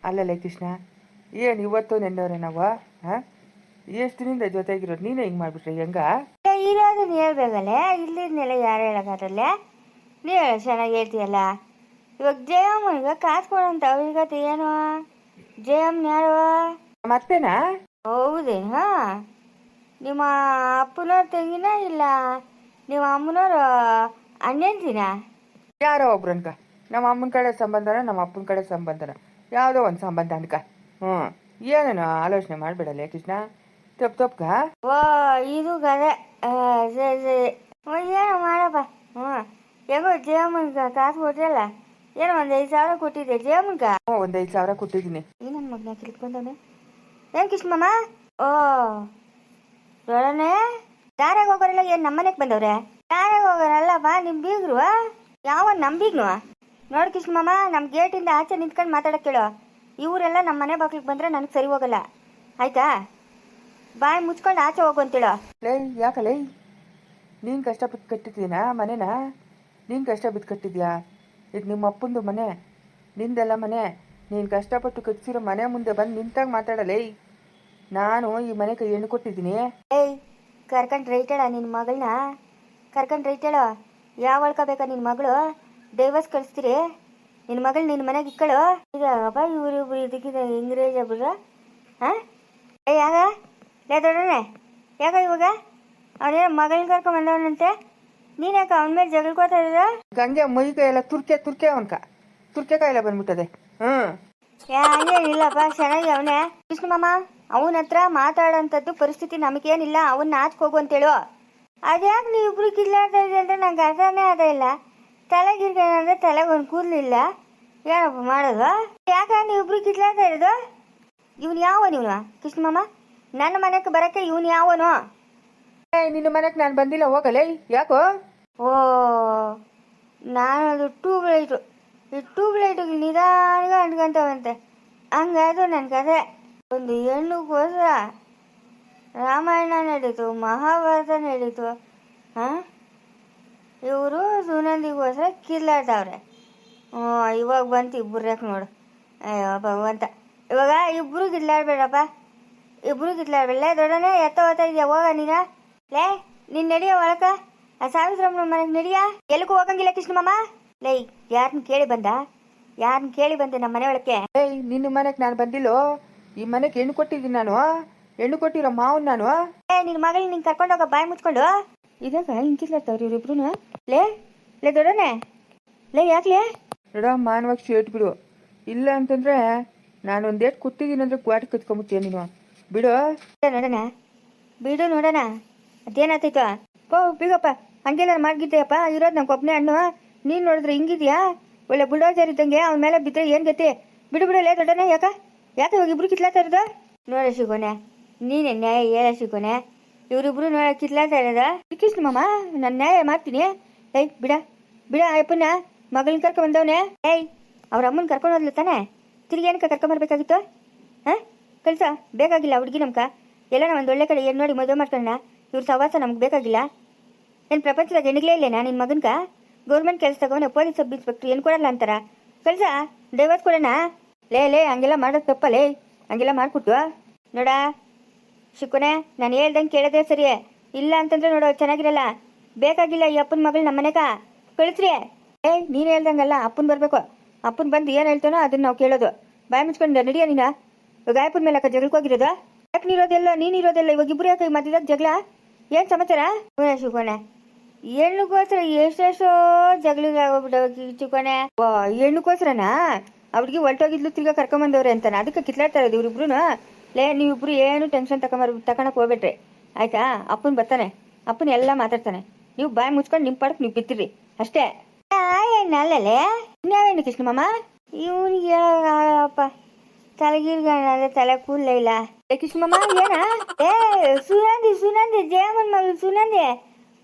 ಅಲ್ಲಲ್ಲೇ ಕೃಷ್ಣ, ಏನು ಇವತ್ತು ನೆನ್ನೋರೆ ನಾವು? ಹಾಂ, ಎಷ್ಟು ದಿನದಿಂದ ಜೊತೆಗಿರೋದು? ನೀನೇ ಹಿಂಗೆ ಮಾಡಿಬಿಟ್ರೆ ಹೆಂಗ? ಇರೋದನ್ನ ಹೇಳ್ಬೇಕಲ್ಲೇ, ಇಲ್ಲಿದ್ನೆಲ್ಲ ಯಾರು ಹೇಳೋಕ್ಕಾಗಲ್ಲೇ? ನೀ ಚೆನ್ನಾಗಿ ಹೇಳ್ತೀಯಲ್ಲ. ಇವಾಗ ಜಯಮ್ಮನಿಗೆ ಕಾಸು ಕೊಡೋಂತ ಅವಶ್ಯಕತೆ ಏನು? ಜಯಮ್ಮನ ಯಾರು? ಮತ್ತೇನಾ? ಹೌದೇನಾ? ನಿಮ್ಮ ಅಪ್ಪನವ್ರ ತಂಗಿನ ಇಲ್ಲ ನಿಮ್ಮ ಅಮ್ಮನವ್ರ ಅಣ್ಣಂತಿನ? ಯಾರೋ ಒಬ್ರು ಅನ್ಕ. ನಮ್ಮ ಅಮ್ಮನ ಕಡೆ ಸಂಬಂಧನ, ನಮ್ಮ ಅಪ್ಪನ ಕಡೆ ಸಂಬಂಧನ, ಯಾವುದೋ ಒಂದು ಸಂಬಂಧ ಅನ್ಕ. ಏನೇನು ಆಲೋಚನೆ ಮಾಡಬೇಡಲ್ಲ ಕೃಷ್ಣ, ತಪ್ಪಕ. ಓ, ಇದು ಕದೆ. ಸರಿ ಸರಿ, ಏನೋ ಮಾಡಪ್ಪ. ಹೆಂಗೋ ಜಯಮ್ಮನ್ಗ ಕಾಸು ಕೊಟ್ಟಿಲ್ಲ. ಏನೋ ಒಂದು 5,000 ಕೊಟ್ಟಿದ್ದೆ ಜಯಮ್ಮನ್ಗ. ಒಂದು 5,000 ಕೊಟ್ಟಿದ್ದೀನಿ. ಈ ನನ್ನ ಮಗನ ಕಿತ್ಕೊಂಡವನೆ. ಏನು ಕೃಷ್ಣಮ್ಮ? ಓ ನೋಡೋಣ, ದಾರಾಗ ಹೋಗೋರೆಲ್ಲ ಏನು ನಮ್ಮನೆಗೆ ಬಂದವ್ರೆ? ದಾರಾಗ ಹೋಗೋರಲ್ಲಪ್ಪ, ನಿಮ್ಮ ಬೀಗ್ರು. ಯಾವ ನಮ್ಮ ಬೀಗ್ನು? ನೋಡಿ ಕೃಷ್ಣಮ್ಮ, ನಮ್ಮ ಗೇಟಿಂದ ಆಚೆ ನಿಂತ್ಕೊಂಡು ಮಾತಾಡೋಕೆ ಕೇಳು. ಇವರೆಲ್ಲ ನಮ್ಮ ಮನೆ ಬಾಗಿಲಿಗೆ ಬಂದರೆ ನನಗೆ ಸರಿ ಹೋಗಲ್ಲ, ಆಯ್ತಾ? ಬಾಯಿ ಮುಚ್ಕೊಂಡು ಆಚೆ ಹೋಗು ಅಂತೇಳು. ಲೇ, ಯಾಕಲೇ? ನೀನು ಕಷ್ಟಪಟ್ಟು ಕಟ್ಟಿದ್ದೀನಾ ಮನೆನಾ? ನೀನು ಕಷ್ಟ ಬಿದ್ದು ಕಟ್ಟಿದ್ಯಾ? ಇದು ನಿಮ್ಮ ಅಪ್ಪಂದು ಮನೆ, ನಿಂದೆಲ್ಲ ಮನೆ. ನೀನು ಕಷ್ಟಪಟ್ಟು ಕಟ್ಟಿಸಿರೋ ಮನೆ ಮುಂದೆ ಬಂದು ನಿಂತಾಗ ಮಾತಾಡಲೇ. ನಾನು ಈ ಮನೆಗೆ ಹೆಣ್ಣು ಕೊಟ್ಟಿದ್ದೀನಿ. ಏಯ್, ಕರ್ಕೊಂಡು ರೈಟೇಳ ನಿನ್ನ ಮಗಳನ್ನ, ಕರ್ಕೊಂಡು ರೈಟೇಳ. ಯಾವ ಒಳ್ಕೋಬೇಕಾ ನಿನ್ನ ಮಗಳು? ಡೈವರ್ಸ್ ಕಳಿಸ್ತೀರಿ ನಿನ್ನ ಮಗಳು ನಿನ್ನ ಮನೆಗೆ ಇಕ್ಕಳು. ಇದಪ್ಪ ಇವ್ರಿಬ್ರು ಇದಕ್ಕಿದ ಇಂಗ್ರೇಜ್ ಬಿಡ್ರ. ಹಾಂ, ಏಯ್ ಯಾಗ ಲೇ ದೊಡ್ಡನೆ, ಯಾಕ ಇವಾಗ ಅವನೇನೋ ಮಗಳನ್ನ ಕರ್ಕೊಂಬಂದವನಂತೆ, ನೀನು ಯಾಕೆ ಅವನ ಮೇಲೆ ಜಗಳ್ಕೋತಾ ಇದ್ರ? ಗಂಗೆ ಮೈಕೈ ಎಲ್ಲ ತುರ್ಕೆ ಅವನ್ಕ ತುರ್ಕೆಕಾಯಿಲ್ಲ ಬಂದ್ಬಿಟ್ಟದೆ. ಹಂಗೇನಿಲ್ಲಪ್ಪ, ಚೆನ್ನಾಗಿ ಅವನೇ. ಕೃಷ್ಣಮ್ಮ, ಅವನ ಹತ್ರ ಮಾತಾಡೋಂಥದ್ದು ಪರಿಸ್ಥಿತಿ ನಮಗೇನಿಲ್ಲ. ಅವನ್ನ ಆಚೆ ಹೋಗು ಅಂತೇಳು. ಅದ್ಯಾಕೆ ನೀವು ಇಬ್ರು ಕಿಲ್ಲಾಡ್ತಾ ಇದ್ರಿ ಅಂದ್ರೆ ನಂಗೆ ಅರ್ಥನೇ ಆದ ಇಲ್ಲ. ತಲೆಗಿರ್ಗೇನಂದ್ರೆ ತಲೆಗೆ ಒಂದು ಕೂದಲಿಲ್ಲ, ಏನಪ್ಪ ಮಾಡೋದು? ಯಾಕೆ ನೀವು ಇಬ್ರು ಕಿತ್ಲಾಡ್ತಾ ಇರೋದು? ಇವನು ಯಾವನು ಇವನು? ಕೃಷ್ಣಮ್ಮ, ನನ್ನ ಮನೆಗೆ ಬರೋಕ್ಕೆ ಇವನು ಯಾವನು? ನಿನ್ನ ಮನೆಗೆ ನಾನು ಬಂದಿಲ್ಲ, ಹೋಗಲೇ. ಯಾಕೋ? ಓ, ನಾನದು ಟ್ಯೂಬ್ಲೈಟು. ಈ ಟ್ಯೂಬ್ಲೈಟಿಗೆ ನಿಧಾನಗ ಅಂಟ್ಕೊಂತವಂತೆ. ಹಂಗಾದ್ರು ನನ್ನ ಕತೆ. ಒಂದು ಹೆಣ್ಣುಗೋಸ್ಕರ ರಾಮಾಯಣ ನಡೀತು, ಮಹಾಭಾರತ ನಡೀತು. ಹಾಂ, ಇವರು ಸುನಂದಿಗೋಸ್ಕರ ಕಿರ್ಲಾಡ್ತಾವ್ರೆ. ಇವಾಗ ಬಂತು ಇಬ್ಬರು ಯಾಕೆ ನೋಡು. ಅಯ್ಯೋ ಭಗವಂತ, ಇವಾಗ ಇಬ್ಬರು ಕಿತ್ಲಾಡ್ಬೇಡಪ್ಪ, ಇಬ್ಬರು ಕಿತ್ಲಾಡ್ಬೇಡ. ದೊಡ್ಡನೇ ಎತ್ತ ಹೋಗ್ತಾ ಇದೆಯಾ? ಹೋಗ ನೀನು. ಲೇ, ನೀನು ನಡಿಯ ಒಳಕ. ಆ ಸಾವಿತ್ರಮ್ಮನ ಮನೆಗೆ ನಡಿಯ. ಎಲ್ಲಿಗೂ ಹೋಗಂಗಿಲ್ಲ ಕೃಷ್ಣಮ್ಮ. ಲೇ, ಯಾರನ್ನ ಕೇಳಿ ಬಂದ? ಯಾರನ್ನ ಕೇಳಿ ಬಂದೆ ನಮ್ಮ ಮನೆ ಒಳಕ್ಕೆ? ಏಯ್, ನಿನ್ನ ಮನೆಗೆ ನಾನು ಬಂದಿಲ್ಲೋ. ಈ ಮನೆಗೆ ಹೆಣ್ಣು ಕೊಟ್ಟಿದ್ದೀನಿ ನಾನು, ಹೆಣ್ಣು ಕೊಟ್ಟಿರೋ ಮಾವನ್ ನಾನು. ನಿನ್ನ ಮಗಳನ್ನ ನಿಂಗೆ ಕರ್ಕೊಂಡೋಗ, ಬಾಯಿ ಮುಚ್ಕೊಂಡು. ಇದಾಗ ಹಿಂಚಿಸ್ಲಾಡ್ತಾವ್ರಿ ಇವ್ರಿಬ್ರು. ಲೇ ಲೇ ದೊಡ್ಡನೆ, ಲೇ ಯಾಕ್ಲೇ? ನೋಡ, ಮಾನವಾಗಿ ಶೇಟ್ ಬಿಡು. ಇಲ್ಲ ಅಂತಂದ್ರೆ ನಾನು ಒಂದೇಟ್ ಕೂತಿದ್ದೀನಿ ಅಂದ್ರೆ ಗ್ವಾಟಿ ಕತ್ಕೊಂಬಿಡ್ತೀಯ ನೀನು. ಬಿಡು ನೋಡೋಣ, ಬಿಡು ನೋಡೋಣ. ಅದೇನಾಗ್ತೈತ? ಬೀಗಪ್ಪ, ಹಂಗೆಲ್ಲ ಮಾಡ್ಗಿದ್ದೆಯಪ್ಪ. ಇರೋದು ನಂಗೆ ಒಬ್ಬನೇ ಹಣ್ಣು. ನೀನು ನೋಡಿದ್ರೆ ಹಿಂಗಿದ್ಯಾ? ಒಳ್ಳೆ ಬುಲ್ಡೋಜರ್ ಇದ್ದಂಗೆ ಅವನ ಮೇಲೆ ಬಿದ್ದರೆ ಏನು ಗತಿ? ಬಿಡು ಲೇ ದೊಡ್ಡನೆ. ಯಾಕೆ ಇವಾಗ ಇಬ್ರು ಕಿತ್ಲಾಡ್ತಾ ಇರೋದು? ನೋಡ ಸಿಗೋನೆ, ನೀನೇ ನ್ಯಾಯ ಹೇಳ ಸಿಗೋನೆ. ಇವರಿಬ್ರು ನೋಡ ಕಿತ್ಲಾಡ್ತಾ ಇರೋದ? ಕೃಷ್ಣಮ್ಮ, ನಾನು ನ್ಯಾಯ ಮಾಡ್ತೀನಿ. ಏಯ್ ಬಿಡ ಅಯ್ಯಪ್ಪನ ಮಗಳನ್ನ ಕರ್ಕೊಂಬಂದವನೇ. ಏಯ್, ಅವ್ರ ಅಮ್ಮನ ಕರ್ಕೊಂಡು ಹೋದ್ಲು ತಾನೆ? ತಿರುಗಿ ಏನಕ್ಕೆ ಕರ್ಕೊಂಬರ್ಬೇಕಾಗಿತ್ತು? ಹಾಂ, ಕಳ್ಸ. ಬೇಕಾಗಿಲ್ಲ ಹುಡುಗಿ ನಮ್ಕ. ಎಲ್ಲ ಒಂದು ಒಳ್ಳೆ ಕಡೆ ಏನು ನೋಡಿ ಮದುವೆ ಮಾಡ್ಕೊಳ್ಳೋಣ. ಇವ್ರ ಸವಾಸ ನಮ್ಗೆ ಬೇಕಾಗಿಲ್ಲ. ಏನು ಪ್ರಪಂಚದಾಗ ಹೆಣ್ಗಳೇ ಇಲ್ಲೇನಾ ನಿನ್ನ ಮಗನ್ಕ? ಗೌರ್ಮೆಂಟ್ ಕೆಲಸ ತಗೊಂಡು ಪೊಲೀಸ್ ಸಬ್ ಇನ್ಸ್ಪೆಕ್ಟ್ರ್ ಏನು ಕೊಡಲ್ಲ ಅಂತಾರ? ಕಳ್ಸ, ಡೈವರ್ಸ್ ಕೊಡೋಣ. ಲೇ ಹಂಗೆಲ್ಲ ಮಾಡೋದು ತಪ್ಪಲ್ಲೇ. ಹಂಗೆಲ್ಲ ಮಾಡಿಕೊಟ್ಟು ನೋಡ ಶಿಕ್ಕುನೆ, ನಾನು ಹೇಳ್ದಂಗೆ ಕೇಳೋದೇ ಸರಿ. ಇಲ್ಲ ಅಂತಂದ್ರೆ ನೋಡೋ ಚೆನ್ನಾಗಿರಲ್ಲ. ಬೇಕಾಗಿಲ್ಲ ಈ ಅಪ್ಪನ ಮಗಳು ನಮ್ಮ ಮನೆಗ. ಕಳಿಸ್ರಿ. ಏಯ್, ನೀನು ಹೇಳ್ದಂಗಲ್ಲ, ಅಪ್ಪನ ಬರಬೇಕು. ಅಪ್ಪನ ಬಂದು ಏನು ಹೇಳ್ತಾನೋ ಅದನ್ನ ನಾವು ಕೇಳೋದು. ಬಾಯಿ ಮುಚ್ಕೊಂಡು ನಡಿಯ ನೀನು. ಇವಾಗ ಅಪ್ಪನ ಮೇಲೆ ಅಕ್ಕ ಜಗಳಕ್ಕೆ ಹೋಗಿರೋದು? ಯಾಕೆ ನೀರೋದೆಲ್ಲ ನೀನು ಇರೋದೆಲ್ಲ? ಇವಾಗ ಇಬ್ಬರು ಯಾಕೆ ಮಧ್ಯದಾಗ ಜಗಳ? ಏನು ಸಮಾಚಾರ? ಶಿಕೋಣೆ, ಹೆಣ್ಣುಗೋಸ್ಕರ ಎಷ್ಟೆಷ್ಟೋ ಜಗಳಿಗಾಗೋಗ್ಬಿಟ್ಟವ ಚಿಕೋಣೆ. ಹೆಣ್ಣುಗೋಸ್ಕರನಾ ಅವ್ರಿಗೆ ಹೊಲ್ಟೋಗಿದ್ಲು, ತಿರ್ಗಾ ಕರ್ಕೊಂಬಂದವ್ರೆ ಅಂತಾನೆ ಅದಕ್ಕೆ ಕಿತ್ಲಾಡ್ತಾ ಇರೋದು ಇವ್ರಿಬ್ರು. ಲೇ, ನೀವಿಬ್ರು ಏನು ಟೆನ್ಷನ್ ತಗೊಳಕ್ ಹೋಗ್ಬೇಡ್ರಿ, ಆಯ್ತಾ? ಅಪ್ಪನ ಬರ್ತಾನೆ, ಅಪ್ಪನ ಎಲ್ಲ ಮಾತಾಡ್ತಾನೆ. ನೀವು ಬಾಯಿ ಮುಚ್ಕೊಂಡು ನಿಮ್ಮ ಪಾಡಕ್ಕೆ ನೀವು ಬಿತ್ತಿರಿ ಅಷ್ಟೇ. ಅಲ್ಲೇ ಇನ್ಯಾವೇನು ಕೃಷ್ಣಮ್ಮ? ಇವನಿಗೆ ಹೇಳಪ್ಪ, ತಲೆಗಿರ್ಗಣ್ಣ ತಲೆ ಕೂದಲೇ ಇಲ್ಲ. ಕೃಷ್ಣಮ್ಮ ಏನ? ಸುನಂದಿ ಜಯಮ್ಮನ ಮಗಳು ಸುನಂದಿ.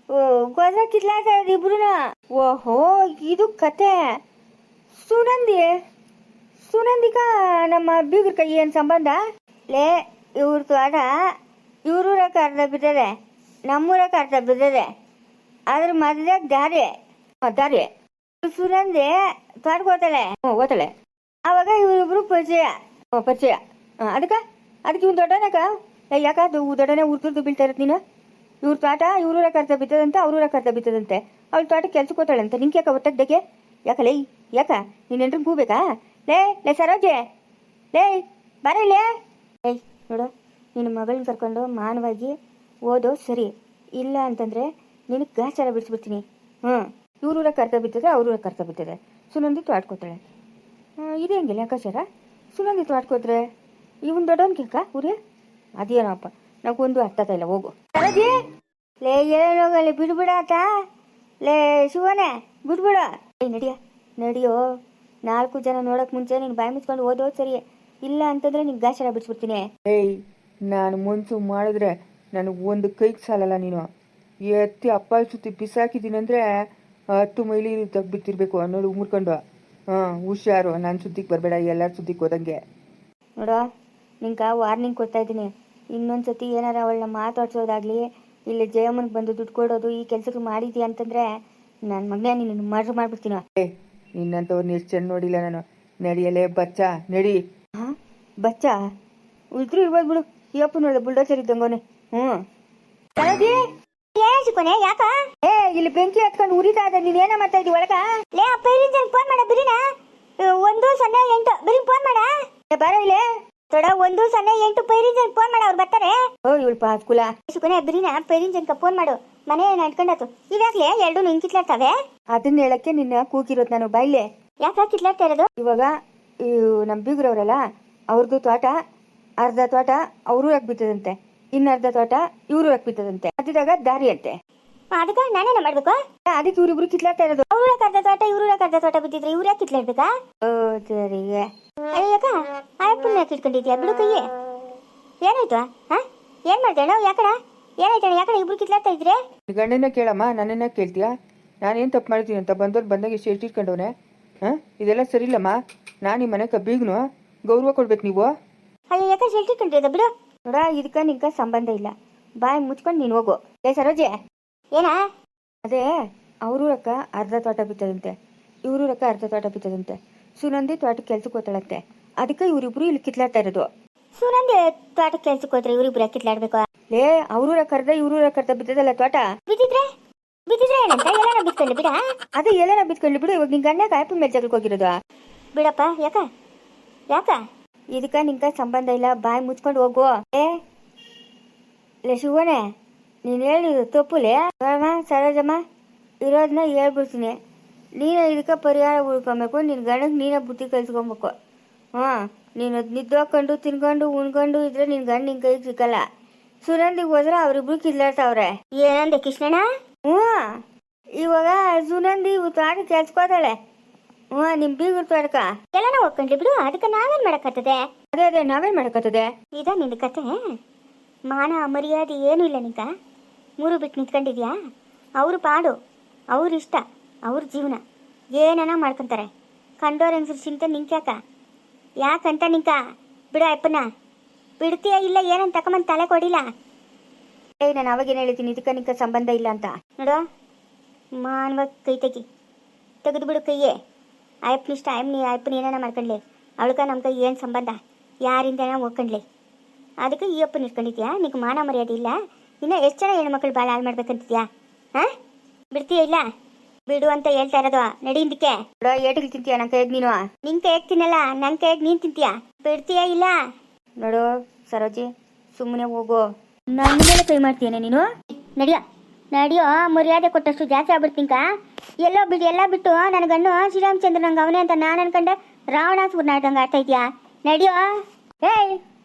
ಗೊತ್ತ ಕಿತ್ಲಾಡ್ತಾ ಇರೋದು ಇಬ್ರು. ಓಹೋ, ಇದು ಕತೆ. ಸುನಂದಿಗ ನಮ್ಮ ಬೀಗ್ರ ಕೈ ಏನು ಸಂಬಂಧ? ಲೇ, ಇವ್ರದ್ದು ಆಟ ಇವ್ರೂರಕ್ಕೆ ಅರ್ಧ ಬಿದ್ದದೆ, ನಮ್ಮೂರಕ್ಕೆ ಅರ್ಧ ಬಿದ್ದದೆ. ಅದ್ರ ಮಧ್ಯದಾಗ ದಾರಿ ಸುನಂದಿ ತೋಟಕ್ಕೆ ಓತಾಳೆ. ಅವಾಗ ಇವರಿಬ್ರು ಪರಿಚಯ. ಪರಿಚಯ ಅದಕ್ಕೆ ಇವ್ನು ದೊಡ್ಡನಕ ಯಾಕ ದೊಡ್ಡನೇ ಉರ್ದುರ್ದು ಬೀಳ್ತಾ ಇರತ್ತೆ ನೀನು. ಇವ್ರ ತೋಟ ಇವ್ರೂರ ಕರ್ತ ಬಿತ್ತದಂತೆ ಅವ್ರೂರ ಕರ್ತ ಬಿತ್ತದಂತೆ. ಅವಳ ತೋಟ ಕೆಲ್ಸಕ್ಕೆ ಹೋತಾಳಂತೆ. ನಿಂಗೆ ಯಾಕ ಒತ್ತದ್ದಕ್ಕೆ ಯಾಕಲೇ ಯಾಕ ನೀನು ಎಂಟ್ರಿಗೆ ಕೂಬೇಕಾ? ಲೇ ಸರೋಜೆ ಲೇ ಬರಲೇ. ಏಯ್ ನೋಡು, ನಿನ್ನ ಮಗಳನ್ನ ಕರ್ಕೊಂಡು ಮಾನವಾಗಿ ಓದೋ ಸರಿ, ಇಲ್ಲ ಅಂತಂದರೆ ನಿನಗೆ ಗಾಚಾರ ಬಿಡಿಸ್ಬಿಡ್ತೀನಿ. ಇವ್ರೂರ ಕರ್ತ ಬಿತ್ತದೆ ಅವ್ರೂರ ಕರ್ತ ಬಿತ್ತದೆ. ಸುನಂದಿ ತೋಟ್ಕೋತಾಳೆ. ಇದು ಹೆಂಗಿಲ್ಲ ಲೆಕ್ಕಾಚಾರ? ಸುನಂದಿ ತೋಟ್ಕೋದ್ರೆ ಇವನ್ ದೊಡ್ಡವನ್ ಕೇಳ್ಕ ಊರೇ ಅದೇನಪ್ಪ ನಾಗೊಂದು ಅರ್ಥ ಇಲ್ಲ. ಹೋಗು ಸರೋಜಿ. ಲೇ ಹೇಳೋಗಲ್ಲಿ ಬಿಡ್ಬಿಡ ಆತ. ಲೇ ಶಿವನೇ ಬಿಡ್ಬಿಡ. ನಡಿಯೋ 4 ಜನ ನೋಡೋಕೆ ಮುಂಚೆ ನೀನು ಬಾಯಿ ಮುಚ್ಕೊಂಡು ಓದೋ ಸರಿ, ಇಲ್ಲ ಅಂತಂದ್ರೆ ನಿಂಗೆ ಗಾಚಾರ ಬಿಡಿಸ್ಬಿಡ್ತೀನಿ. ಏಯ್, ನಾನು ಮನ್ಸು ಮಾಡಿದ್ರೆ ನನಗೆ ಒಂದು ಕೈಗೆ ಸಾಲಲ್ಲ. ನೀನು ಎತ್ತಿ ಅಪ್ಪಾಯಿ ಸುತ್ತಿ ಬಿಸಾಕಿದ್ದೀನಿ ಅಂದರೆ 10 ಮೈಲಿ ತೆಗ್ಬಿಟ್ಟಿರ್ಬೇಕು ಅನ್ನೋದು ಮುರ್ಕೊಂಡು. ಹುಷಾರು, ನನ್ನ ಸುದ್ದಿಗೆ ಬರಬೇಡ, ಎಲ್ಲರ ಸುದ್ದಿಗೆ ಹೋದಂಗೆ. ನೋಡೋ, ನಿಂಗೆ ವಾರ್ನಿಂಗ್ ಕೊಡ್ತಾ ಇದ್ದೀನಿ. ಇನ್ನೊಂದು ಸತಿ ಏನಾರ ಅವಳನ್ನ ಮಾತಾಡ್ಸೋದಾಗಲಿ, ಇಲ್ಲಿ ಜಯಮ್ಮನಿಗೆ ಬಂದು ದುಡ್ಡು ಕೊಡೋದು ಈ ಕೆಲಸಕ್ಕೆ ಮಾಡಿದ್ಯಾ ಅಂತಂದರೆ ನನ್ನ ಮಗನೇ ನಿನ್ನ ಮರ್ಡ್ರ್ ಮಾಡಿಬಿಡ್ತೀನ. ನಿನ್ನಂಥವ್ರನ್ನ ಎಷ್ಟು ಚೆಂದ ನೋಡಿಲ್ಲ ನಾನು. ನಡಿಯಲೇ ಬಚ್ಚ, ನಡಿ. ಬಚ್ಚ ಇದ್ರು ಇರ್ಬೋದು ಬಿಡು. ಈ ಅಪ್ಪ ನೋಡಿದ ಬುಲ್ಡೋಸರ್ ಇದ್ದಂಗೋನೆ. ಯಾಕ ಇಲ್ಲಿ ಬೆಂಕಿ ಹತ್ಕೊಂಡು ಉರಿತಾ ಇದೆ. ನೀನೇನ ಮಾಡ್ತಾ ಇದ್ದೀವಿ ಒಳಗ? ಲೇ ಅಪ್ಪ ಫೋನ್ ಮಾಡ ಬಿರಿನಾ 108 ಬಿರಿ ಫೋನ್ ಮಾಡ. ಬರ ಇಲ್ಲೇ ತೊಡ 108 ಪೈರಿಂಜನ್ ಫೋನ್ ಮಾಡ, ಅವ್ರು ಬರ್ತಾರೆ. ಇವಳು ಪಾಸ್ಕುಲ ಸುಕನೆ ಬಿರಿನಾ ಪೈರಿಂಜನ್ ಫೋನ್ ಮಾಡು. ಮನೆ ನಡ್ಕೊಂಡಾತು. ಇವಾಗ್ಲೇ 2 ಹಿಂಕಿತ್ಲಾಡ್ತಾವೆ. ಅದನ್ನ ಹೇಳಕ್ಕೆ ನಿನ್ನ ಕೂಗಿರೋದು ನಾನು. ಬಾಯ್ಲೆ ಯಾಕೆ ಕಿತ್ಲಾಡ್ತಾ ಇರೋದು? ಇವಾಗ ನಮ್ಮ ಬೀಗ್ರವ್ರಲ್ಲ, ಅವ್ರದ್ದು ತೋಟ ಅರ್ಧ ತೋಟ ಅವ್ರೂರಾಗ ಬಿತ್ತದಂತೆ, ಇನ್ನರ್ಧ ತೋಟ ಇವ್ರೂರಾಗ ಬಿತ್ತದಂತೆ. ಅದಿದಾಗ ದಾರಿ ಅಂತೆ. ಅದಕ್ಕೆ ನಾನೇನ ಮಾಡ್ಬೇಕು? ಅದಕ್ಕೆ ಇವ್ರಿಬ್ರು ಕಿತ್ಲಾಡ್ತಾ ಇರೋದು. ಅವ್ರೂರಾಗ ಅರ್ಧ ತೋಟ ಇವ್ರೂರಾಗ ಅರ್ಧ ತೋಟ ಬಿದ್ದಿದ್ರೆ ಇವ್ರು ಯಾಕೆ ಕಿತ್ಲಾಡ್ಬೇಕಾ? ಸರಿಗೆ ಅಯ್ಯಕ್ಕ ಆಯಪ್ಪನ ಯಾಕೆ ಇಟ್ಕೊಂಡಿದ್ಯಾ? ಬಿಡು ಕೈಯೇ. ಏನಾಯ್ತು? ಏನ್ ಮಾಡ್ದೇಣ? ಯಾಕಡ ಏನಾಯ್ತಣ್ಣ? ಯಾಕಡೆ ಇಬ್ರು ಕಿತ್ಲಾಡ್ತಾ ಇದ್ರೆ? ಗಂಡನ ಕೇಳಮ್ಮ, ನನ್ನನ್ನ ಕೇಳ್ತೀಯಾ? ನಾನೇನು ತಪ್ಪು ಮಾಡ್ತೀನಿ ಅಂತ ಬಂದವ್ರು ಬಂದಾಗ ಎಷ್ಟು ಇಟ್ಕೊಂಡವನೆ? ಇದೆಲ್ಲ ಸರಿ ಇಲ್ಲಮ್ಮ. ನಾನು ಈ ಮನೆ ಕಬ್ಬಿಗ್ನು ಗೌರವ ಕೊಡ್ಬೇಕು ನೀವು. ಅಯ್ಯೋ ಯಾಕೆ ಶೆಲ್ಟ್ ಇಟ್ಕೊಂಡಿರೋದ? ಬಿಡು ನೋಡ, ಇದಕ್ಕೆ ನಿಂಗೆ ಸಂಬಂಧ ಇಲ್ಲ. ಬಾಯಿ ಮುಚ್ಕೊಂಡು ನೀನು ಹೋಗು. ಸರೋಜೆ ಏನ? ಅದೇ ಅವ್ರೂರಕ್ಕ ಅರ್ಧ ತೋಟ ಬಿತ್ತದಂತೆ, ಇವ್ರೂರಕ್ಕ ಅರ್ಧ ತೋಟ ಬಿತ್ತದಂತೆ. ಸುನಂದಿ ತೋಟಕ್ಕೆ ಕೆಲ್ಸಕ್ಕೆ ಹೋಗ್ತಾಳಂತೆ. ಅದಕ್ಕೆ ಇವರಿಬ್ರು ಇಲ್ಲಿ ಕಿತ್ಲಾಡ್ತಾ ಇರೋದು. ಸುನಂದಿ ತೋಟಕ್ಕೆ ಕೆಲ್ಸಕ್ಕೆ ಹೋದ್ರೆ ಇವರಿಬ್ರು ಕಿತ್ಲಾಡ್ಬೇಕು? ಲೇ ಅವ್ರೂರ ಕರ್ದ ಇವ್ರೂರ ಕರ್ದ ಬಿತ್ತದಲ್ಲ ತೋಟ. ಬಿದ್ದಿದ್ರೆ ಏನಂತ ಎಲ್ಲಾನ ಬಿತ್ಕೊಳ್ಳಿ ಬಿಡ. ಅದೇ ಎಲ್ಲಾನ ಬಿತ್ಕೊಳ್ಳಿ ಬಿಡು. ಇವಾಗ ನಿನ್ ಗಂಡ ಕಾಯಪ್ಪ ಮೇಲೆ ಜಗಳಕ್ಕೆ ಹೋಗಿರೋದು. ಬಿಡಪ್ಪ. ಯಾಕ ಇದಕ್ಕ ನಿಂಕ ಸಂಬಂಧ ಇಲ್ಲ. ಬಾಯಿ ಮುಚ್ಕೊಂಡು ಹೋಗು. ಲೇ ಶಿವನೇ, ನೀನು ಹೇಳಿದ್ರು ತಪ್ಪುಲೇ. ಸರೋಜಮ್ಮ ಇರೋದನ್ನ ಹೇಳ್ಬಿಡ್ತೀನಿ. ನೀನು ಇದಕ್ಕೆ ಪರಿಹಾರ ಉಳ್ಕೊಬೇಕು. ನಿನ್ನ ಗಂಡಗೆ ನೀನೇ ಬುದ್ಧಿ ಕಲ್ಸ್ಕೊಬೇಕು. ನೀನು ನಿದ್ದೋಕೊಂಡು ತಿನ್ಕೊಂಡು ಉಣ್ಕೊಂಡು ಇದ್ರೆ ನಿನ್ನ ಗಂಡ ನಿನ್ನ ಕೈಗೆ ಸಿಕ್ಕಲ್ಲ. ಸುನಂದಿಗೆ ಹೋದ್ರೆ ಅವರಿಬ್ರು ಕಿಲ್ಲಾಡ್ತಾವ್ರೆ. ಏನಂದೆ ಕೃಷ್ಣಣ್ಣ? ಇವಾಗ ಸುನಂದಿ ತೋಟ ಕೆಲ್ಸ್ಕೋತಾಳೆ. ನಿಮ್ ಬೀಗರು ತೋಟಕ ಎಲ್ಲಾನ ಹೋಗ್ಕೊಂಡ್ಲಿ ಬಿಡು. ಅದಕ್ಕೆ ನಾವೇನ್ ಮಾಡಕತ್ತದೆ? ಅದೇ ನಾವೇನ್ ಮಾಡಕತ್ತದೆ? ಇದ ನಿನ್ನ ಕತೆ. ಮಾನ ಮರ್ಯಾದೆ ಏನೂ ಇಲ್ಲ ನಿಂಕ. 3 ಬಿಟ್ಟು ನಿಂತ್ಕೊಂಡಿದ್ಯಾ? ಅವ್ರು ಪಾಡು, ಅವ್ರ ಇಷ್ಟ, ಅವ್ರ ಜೀವನ ಏನನ ಮಾಡ್ಕೊಂತಾರೆ. ಕಂಡೋರ್ ಹೆಂಗ್ಸ್ರು ಚಿಂತೆ ನಿಂಕ್ಯಾಕ? ಯಾಕಂತ ನಿಂಕ? ಬಿಡು ಅಪ್ಪನ. ಬಿಡ್ತೀಯ ಇಲ್ಲ ಏನಂತ ತಕೊಂಬಂದು ತಲೆ ಕೊಡಿಲ್ಲ. ನಾನು ಅವಾಗೇನು ಹೇಳ್ತೀನಿ, ಇದಕ್ಕೆ ನಿಂಕ ಸಂಬಂಧ ಇಲ್ಲ ಅಂತ. ನೋಡು, ಮಾನವಾಗಿ ಕೈ ತೆಗೆದು ಬಿಡು ಕೈಯೇ. ಅಯ್ಯಪ್ಪನಿಷ್ಟ ಅಯ್ಯಪ್ಪನ ಏನಾನ ಮಾಡ್ಕೊಂಡ್ಲಿ. ಅವಳಕ ನಮ್ಗೆ ಏನು ಸಂಬಂಧ? ಯಾರಿಂದ ಹೋಗ್ಕೊಂಡ್ಲಿ. ಅದಕ್ಕೆ ಈ ಅಪ್ಪನ ಇಟ್ಕೊಂಡಿದ್ಯಾ? ನಿಂಗೆ ಮಾನ ಮರ್ಯಾದೆ ಇಲ್ಲ. ಇನ್ನು ಎಷ್ಟು ಜನ ಹೆಣ್ಮಕ್ಳು ಭಾಳ ಹಾಳು ಮಾಡ್ಬೇಕಂತಿದ್ಯಾ? ಬಿಡ್ತೀಯ ಇಲ್ಲ? ಬಿಡು ಅಂತ ಹೇಳ್ತಾ ಇರೋದು. ನಡಿ ಹಿಂದಕ್ಕೆ. ಏಟಿಗೆ ತಿಂತೀಯ ನನ್ನ ಕೈಗೆ? ನೀನು ನಿನ್ ಕೈಗೆ ತಿನ್ನಲ್ಲ, ನನ್ನ ಕೈಗೆ ನೀನು ತಿಂತೀಯ. ಬಿಡ್ತೀಯ ಇಲ್ಲ? ನೋಡು ಸರೋಜಿ, ಸುಮ್ಮನೆ ಹೋಗು. ನನ್ನ ಮೇಲೆ ಕೈ ಮಾಡ್ತೀಯನೆ ನೀನು? ನಡಿಯೋ ಮರ್ಯಾದೆ ಕೊಟ್ಟಷ್ಟು ಜಾಸ್ತಿ ಆಗ್ಬಿಡ್ತೀಂಕ. ಎಲ್ಲ ಬಿಟ್ಟು ನನ್ನ ಗಣ್ಣು ಶ್ರೀರಾಮಚಂದ್ರ ನಂಗೆ ಅವನೇ ಅಂತ ನಾನು ಅನ್ಕೊಂಡೆ ರಾವಣಾಸುರ ನಾಟಂಗೆ ಆಡ್ತಾ ಇದೆಯಾ? ನಡಿಯೋ.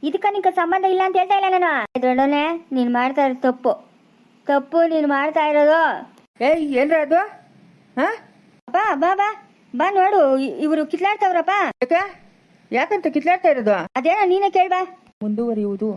ಇದಕ್ಕೆ ನಿಂಗೆ ಸಂಬಂಧ ಇಲ್ಲ ಅಂತ ಹೇಳ್ತಾ ಇಲ್ಲ ನಾನು. ದೊಡ್ಡನೆ, ನೀನು ಮಾಡ್ತಾ ಇರೋದು ತಪ್ಪು ನೀನು ಮಾಡ್ತಾ ಇರೋದು. ಏನ್ರ ಅದು? ಬಾ ಬಾ ಬಾ ಬಾ ನೋಡು, ಇವರು ಕಿತ್ಲಾಡ್ತಾವ್ರಪ್ಪ. ಯಾಕಂತ ಕಿತ್ಲಾಡ್ತಾ ಇರೋದು? ಅದೇನೋ ನೀನೇ ಕೇಳ್ಬಾ. ಮುಂದುವರಿಯುವುದು.